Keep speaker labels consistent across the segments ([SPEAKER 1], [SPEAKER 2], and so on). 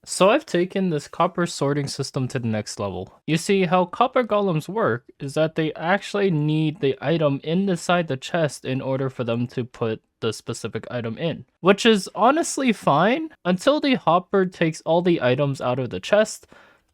[SPEAKER 1] So I've taken this copper sorting system to the next level. You see, how copper golems work is that they actually need the item inside the chest in order for them to put the specific item in, which is honestly fine until the hopper takes all the items out of the chest,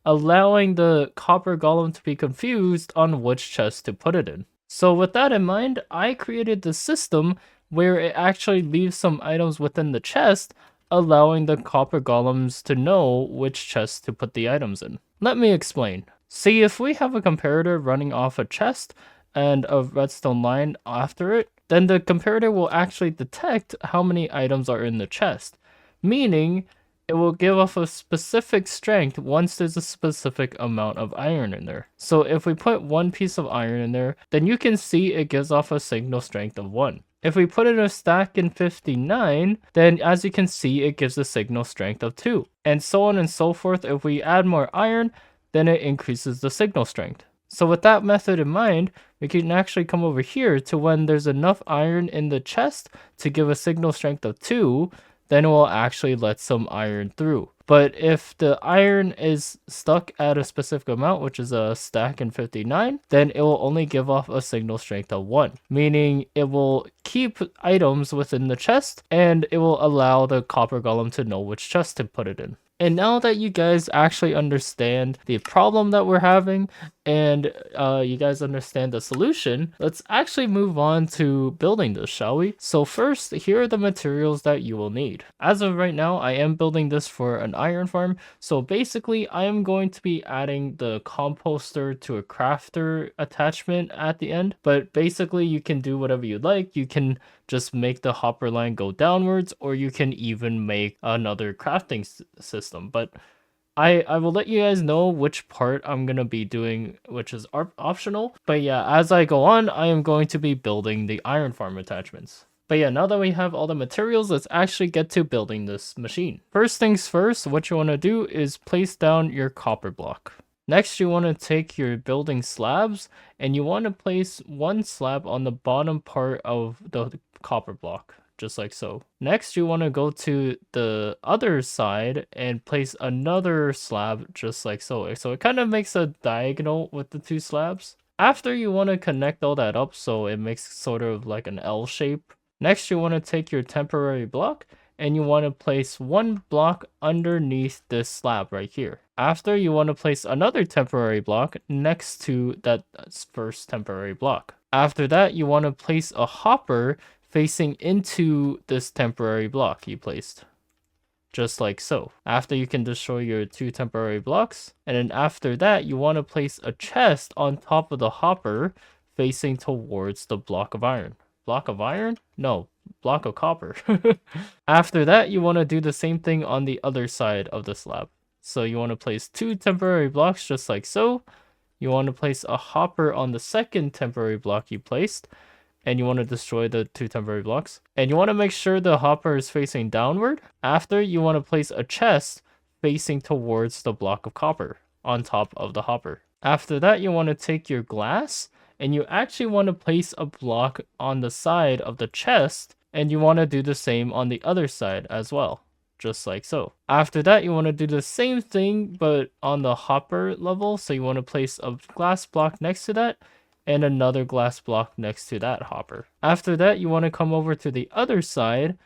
[SPEAKER 1] allowing the copper golem to be confused on which chest to put it in. So with that in mind, I created the system where it actually leaves some items within the chest, allowing the copper golems to know which chest to put the items in. Let me explain. See, if we have a comparator running off a chest and a redstone line after it, then the comparator will actually detect how many items are in the chest, meaning it will give off a specific strength once there's a specific amount of iron in there. So if we put one piece of iron in there, then you can see it gives off a signal strength of 1. If we put in a stack in 59, then as you can see, it gives a signal strength of 2. And so on and so forth. If we add more iron, then it increases the signal strength. So with that method in mind, we can actually come over here to when there's enough iron in the chest to give a signal strength of 2, then it will actually let some iron through. But if the iron is stuck at a specific amount, which is a stack in 59, then it will only give off a signal strength of 1, meaning it will keep items within the chest and it will allow the copper golem to know which chest to put it in. And now that you guys actually understand the problem that we're having and you guys understand the solution, let's actually move on to building this, shall we? So first, here are the materials that you will need. As of right now, I am building this for an iron farm. So basically, I am going to be adding the composter to a crafter attachment at the end. But basically, you can do whatever you like. You can just make the hopper line go downwards, or you can even make another crafting system. But I will let you guys know which part I'm gonna be doing, which is optional. But yeah, as I go on, I am going to be building the iron farm attachments. But yeah, now that we have all the materials, let's actually get to building this machine. First things first, what you want to do is place down your copper block. Next, you want to take your building slabs and you want to place one slab on the bottom part of the copper block, just like so. Next, you want to go to the other side and place another slab just like so. So it kind of makes a diagonal with the two slabs. After, you want to connect all that up so it makes sort of like an L shape. Next, you want to take your temporary block and you want to place one block underneath this slab right here. After, you want to place another temporary block next to that first temporary block. After that, you want to place a hopper facing into this temporary block you placed, just like so. After, you can destroy your two temporary blocks, and then after that, you want to place a chest on top of the hopper facing towards the block of iron. Block of iron? No, block of copper. After that, you want to do the same thing on the other side of the slab. So you want to place two temporary blocks just like so. You want to place a hopper on the second temporary block you placed, and you want to destroy the two temporary blocks. And you want to make sure the hopper is facing downward. After, you want to place a chest facing towards the block of copper on top of the hopper. After that, you want to take your glass and you actually want to place a block on the side of the chest, and you want to do the same on the other side as well, just like so. After that, you want to do the same thing but on the hopper level. So you want to place a glass block next to that and another glass block next to that hopper. After that, you want to come over to the other side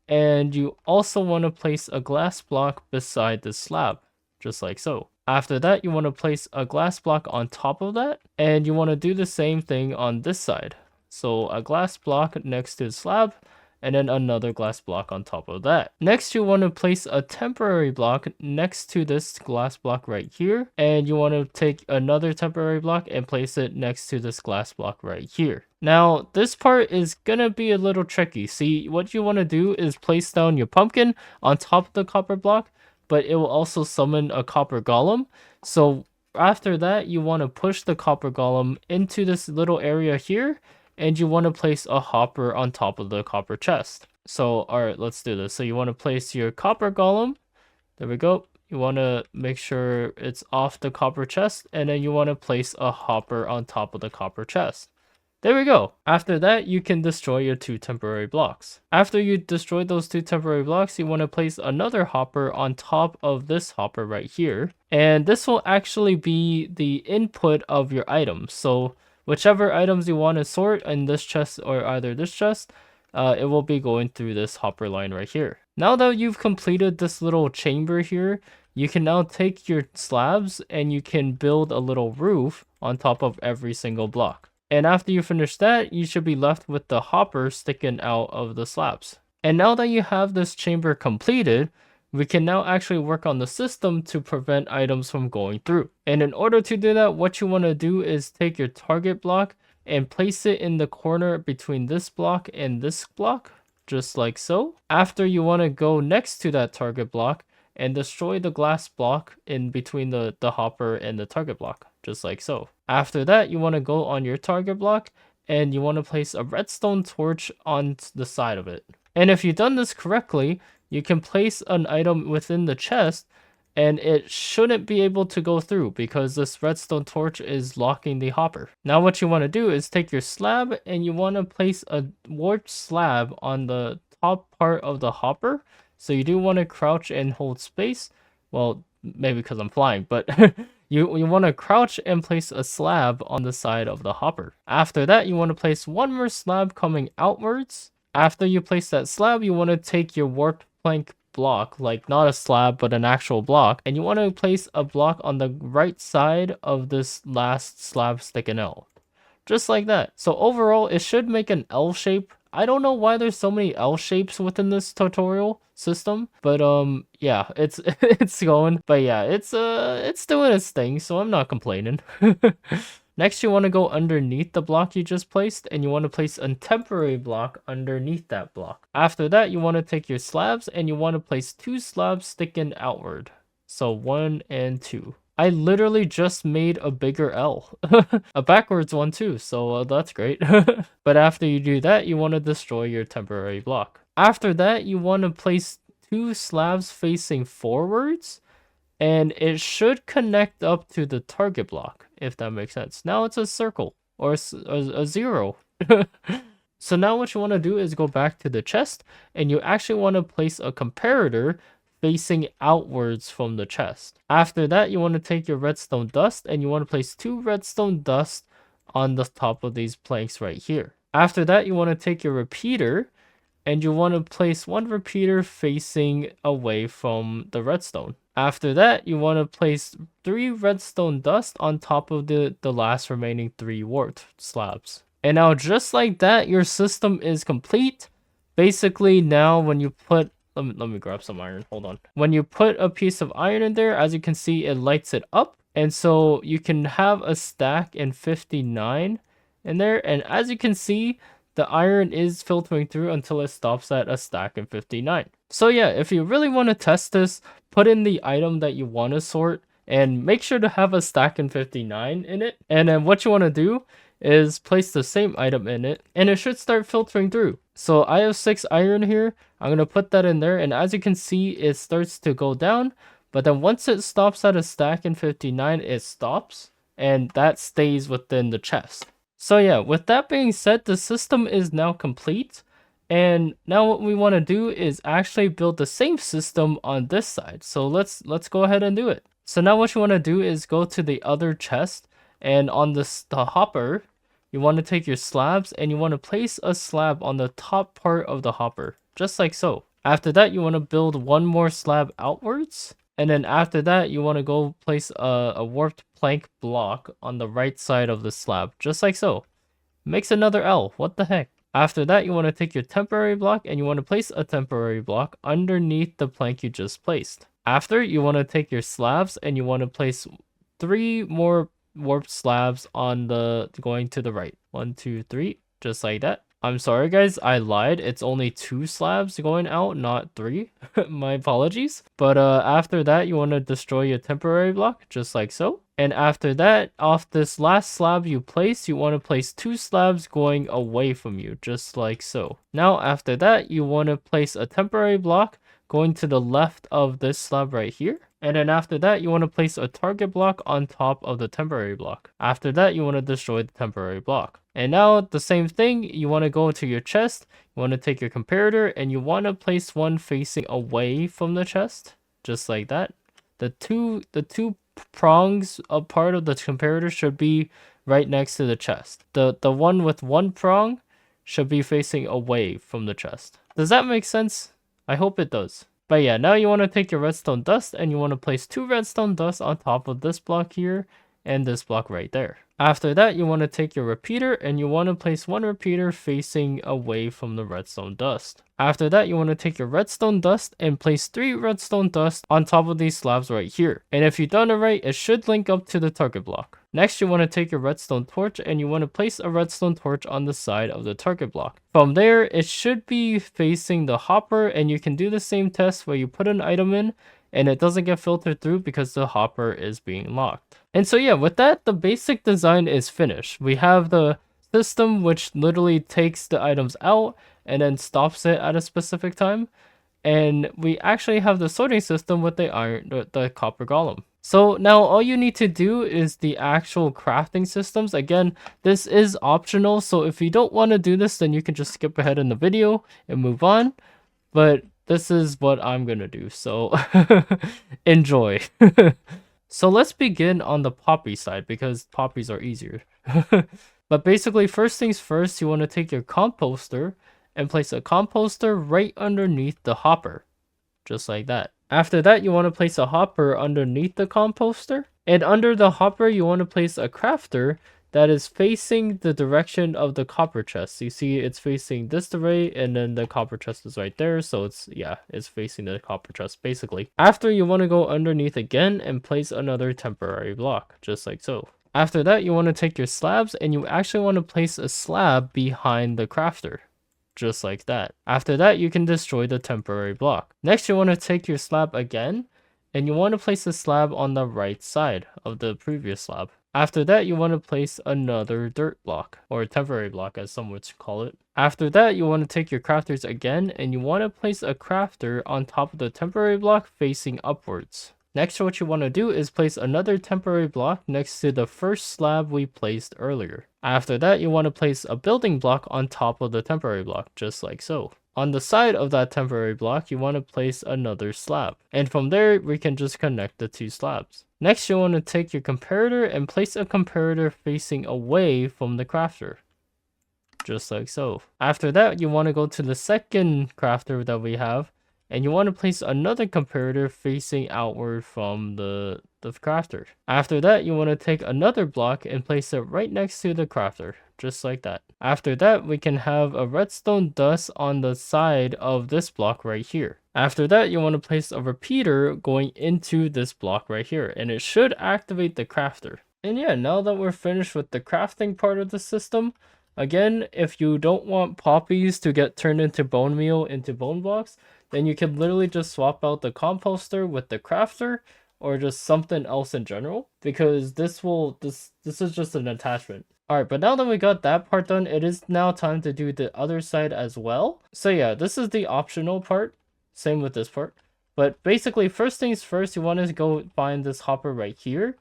[SPEAKER 1] and you also want to place a glass block beside the slab, just like so. After that, you want to place a glass block on top of that, and you want to do the same thing on this side. So a glass block next to the slab, and then another glass block on top of that. Next, you want to place a temporary block next to this glass block right here, and you want to take another temporary block and place it next to this glass block right here. Now, this part is gonna be a little tricky. See, what you want to do is place down your pumpkin on top of the copper block, but it will also summon a copper golem. So after that, you want to push the copper golem into this little area here, and you want to place a hopper on top of the copper chest. So, all right, let's do this. So you want to place your copper golem. There we go. You want to make sure it's off the copper chest, and then you want to place a hopper on top of the copper chest. There we go. After that, you can destroy your 2 temporary blocks. After you destroy those 2 temporary blocks, you want to place another hopper on top of this hopper right here. And this will actually be the input of your items. So whichever items you want to sort in this chest or either this chest, it will be going through this hopper line right here. Now that you've completed this little chamber here, you can now take your slabs and you can build a little roof on top of every single block. And after you finish that, you should be left with the hopper sticking out of the slabs. And now that you have this chamber completed, we can now actually work on the system to prevent items from going through. And in order to do that, what you want to do is take your target block and place it in the corner between this block and this block, just like so. After, you want to go next to that target block and destroy the glass block in between the hopper and the target block, just like so. After that, you want to go on your target block and you want to place a redstone torch on the side of it. And if you've done this correctly, you can place an item within the chest and it shouldn't be able to go through because this redstone torch is locking the hopper. Now what you want to do is take your slab and you want to place a warped slab on the top part of the hopper. So you do want to crouch and hold space. Well, maybe because I'm flying, but you want to crouch and place a slab on the side of the hopper. After that, you want to place one more slab coming outwards. After you place that slab, you want to take your warped plank block, like not a slab, but an actual block, and you want to place a block on the right side of this last slab sticking out. Just like that. So overall, it should make an L shape. I don't know why there's so many L shapes within this tutorial system, but yeah, it's it's going. But yeah, it's doing its thing, so I'm not complaining. Next, you want to go underneath the block you just placed, and you want to place a temporary block underneath that block. After that, you want to take your slabs, and you want to place 2 slabs sticking outward. So 1 and 2. I literally just made a bigger L. A backwards one too, so that's great. But after you do that, you want to destroy your temporary block. After that, you want to place 2 slabs facing forwards, and it should connect up to the target block, if that makes sense. Now it's a circle, or a 0. So now what you want to do is go back to the chest, and you actually want to place a comparator facing outwards from the chest. After that, you want to take your redstone dust and you want to place 2 redstone dust on the top of these planks right here. After that, you want to take your repeater and you want to place 1 repeater facing away from the redstone. After that, you want to place 3 redstone dust on top of the last remaining 3 warped slabs. And now just like that, your system is complete. Basically, now when you put let me grab some iron. Hold on. When you put a piece of iron in there, as you can see, it lights it up. And so you can have a stack in 59 in there. And as you can see, the iron is filtering through until it stops at a stack in 59. So yeah, if you really want to test this, put in the item that you want to sort and make sure to have a stack in 59 in it. And then what you want to do is place the same item in it and it should start filtering through. So I have 6 iron here. I'm going to put that in there, and as you can see, it starts to go down, but then once it stops at a stack in 59, it stops, and that stays within the chest. So yeah, with that being said, the system is now complete, and now what we want to do is actually build the same system on this side. So let's go ahead and do it. So now what you want to do is go to the other chest, and on the hopper, you want to take your slabs and you want to place a slab on the top part of the hopper, just like so. After that, you want to build 1 more slab outwards. And then after that, you want to go place a warped plank block on the right side of the slab, just like so. Makes another L, what the heck? After that, you want to take your temporary block and you want to place a temporary block underneath the plank you just placed. After, you want to take your slabs and you want to place 3 more warped slabs on the going to the right. 1, 2, 3, just like that. I'm sorry guys, I lied. It's only 2 slabs going out, not 3. My apologies. But after that, you want to destroy your temporary block, just like so. And after that, off this last slab you place, you want to place 2 slabs going away from you, just like so. Now after that, you want to place a temporary block going to the left of this slab right here. And then after that, you want to place a target block on top of the temporary block. After that, you want to destroy the temporary block. And now the same thing, you want to go to your chest, you want to take your comparator, and you want to place one facing away from the chest, just like that. The two prongs of part of the comparator should be right next to the chest. The one with one prong should be facing away from the chest. Does that make sense? I hope it does. But yeah, now you want to take your redstone dust and you want to place 2 redstone dust on top of this block here and this block right there. After that, you want to take your repeater and you want to place 1 repeater facing away from the redstone dust. After that, you want to take your redstone dust and place 3 redstone dust on top of these slabs right here. And if you've done it right, it should link up to the target block. Next, you want to take your redstone torch and you want to place a redstone torch on the side of the target block. From there, it should be facing the hopper, and you can do the same test where you put an item in and it doesn't get filtered through because the hopper is being locked. And so yeah, with that, the basic design is finished. We have the system which literally takes the items out and then stops it at a specific time. And we actually have the sorting system with the copper golem. So now all you need to do is the actual crafting systems. Again, this is optional, so if you don't want to do this, then you can just skip ahead in the video and move on. But this is what I'm gonna do, so enjoy. So let's begin on the poppy side because poppies are easier. But basically, first things first, you want to take your composter and place a composter right underneath the hopper, just like that. After that, you want to place a hopper underneath the composter, and under the hopper, you want to place a crafter that is facing the direction of the copper chest. You see it's facing this way, and then the copper chest is right there, so it's facing the copper chest basically. After, you want to go underneath again and place another temporary block, just like so. After that, you want to take your slabs and you actually want to place a slab behind the crafter, just like that. After that, you can destroy the temporary block. Next, you want to take your slab again and you want to place a slab on the right side of the previous slab. After that, you want to place another dirt block, or temporary block as some would call it. After that, you want to take your crafters again and you want to place a crafter on top of the temporary block facing upwards. Next, what you want to do is place another temporary block next to the first slab we placed earlier. After that, you want to place a building block on top of the temporary block, just like so. On the side of that temporary block, you want to place another slab. And from there, we can just connect the 2 slabs. Next, you want to take your comparator and place a comparator facing away from the crafter, just like so. After that, you want to go to the second crafter that we have, and you want to place another comparator facing outward from the crafter. After that, you want to take another block and place it right next to the crafter, just like that. After that, we can have a redstone dust on the side of this block right here. After that, you want to place a repeater going into this block right here, and it should activate the crafter. And yeah, now that we're finished with the crafting part of the system, again, if you don't want poppies to get turned into bone meal into bone blocks, then you can literally just swap out the composter with the crafter or just something else in general, because this is just an attachment. Alright, but now that we got that part done, it is now time to do the other side as well. So yeah, this is the optional part. Same with this part. But basically, first things first, you want to go find this hopper right here.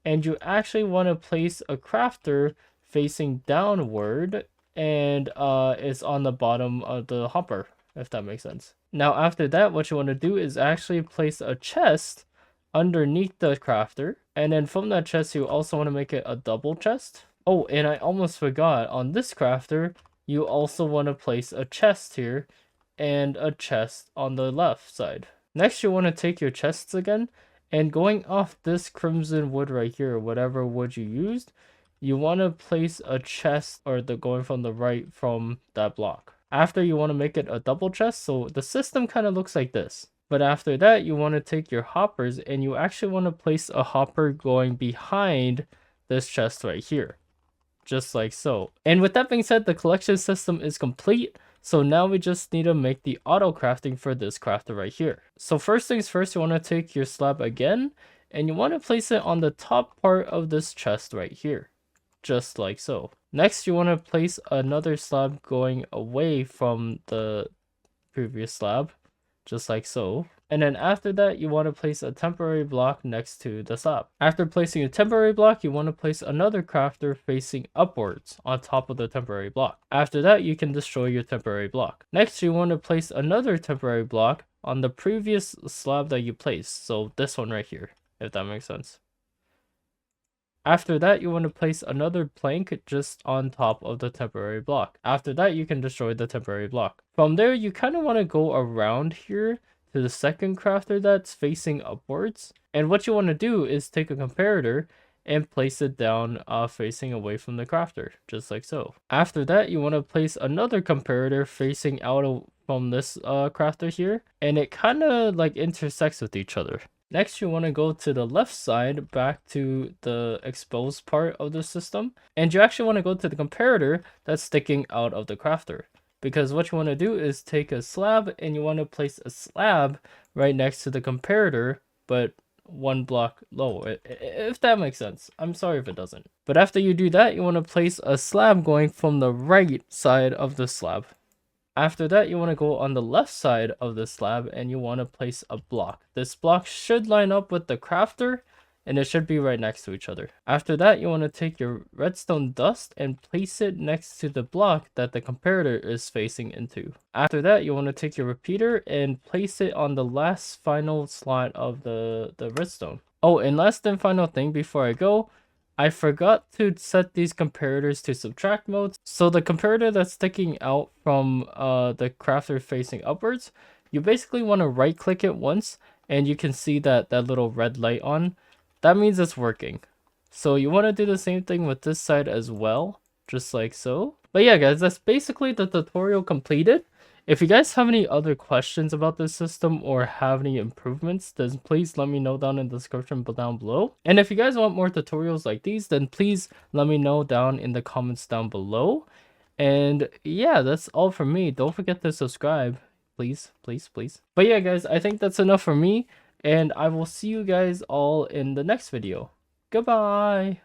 [SPEAKER 1] And you actually want to place a crafter facing downward, and it's on the bottom of the hopper, if that makes sense. Now after that, what you want to do is actually place a chest underneath the crafter, and then from that chest you also want to make it a double chest. Oh, and I almost forgot, on this crafter you also want to place a chest here and a chest on the left side. Next, you want to take your chests again, and going off this crimson wood right here, whatever wood you used, you want to place a chest, or going from the right from that block. After, you want to make it a double chest, so the system kind of looks like this. But after that, you want to take your hoppers and you actually want to place a hopper going behind this chest right here, just like so. And with that being said, the collection system is complete. So now we just need to make the auto crafting for this crafter right here. So first things first, you want to take your slab again and you want to place it on the top part of this chest right here, just like so. Next, you want to place another slab going away from the previous slab, just like so. And then after that, you want to place a temporary block next to the slab. After placing a temporary block, you want to place another crafter facing upwards on top of the temporary block. After that, you can destroy your temporary block. Next, you want to place another temporary block on the previous slab that you placed. So this one right here, if that makes sense. After that, you want to place another plank just on top of the temporary block. After that, you can destroy the temporary block. From there, you kind of want to go around here to the second crafter that's facing upwards. And what you want to do is take a comparator and place it down facing away from the crafter, just like so. After that, you want to place another comparator facing out from this crafter here, and it kind of like intersects with each other. Next, you want to go to the left side back to the exposed part of the system, and you actually want to go to the comparator that's sticking out of the crafter. Because what you want to do is take a slab and you want to place a slab right next to the comparator, but one block low, if that makes sense. I'm sorry if it doesn't. But after you do that, you want to place a slab going from the right side of the slab. After that, you want to go on the left side of the slab and you want to place a block. This block should line up with the crafter and it should be right next to each other. After that, you want to take your redstone dust and place it next to the block that the comparator is facing into. After that, you want to take your repeater and place it on the last final slot of the redstone. Oh, and last and final thing before I go, I forgot to set these comparators to subtract modes. So the comparator that's sticking out from the crafter facing upwards, you basically want to right click it once and you can see that little red light on. That means it's working. So you want to do the same thing with this side as well, just like so. But yeah guys, that's basically the tutorial completed. If you guys have any other questions about this system or have any improvements, then please let me know down in the description down below. And if you guys want more tutorials like these, then please let me know down in the comments down below. And yeah, that's all from me. Don't forget to subscribe, please, please, please. But yeah guys, I think that's enough for me, and I will see you guys all in the next video. Goodbye!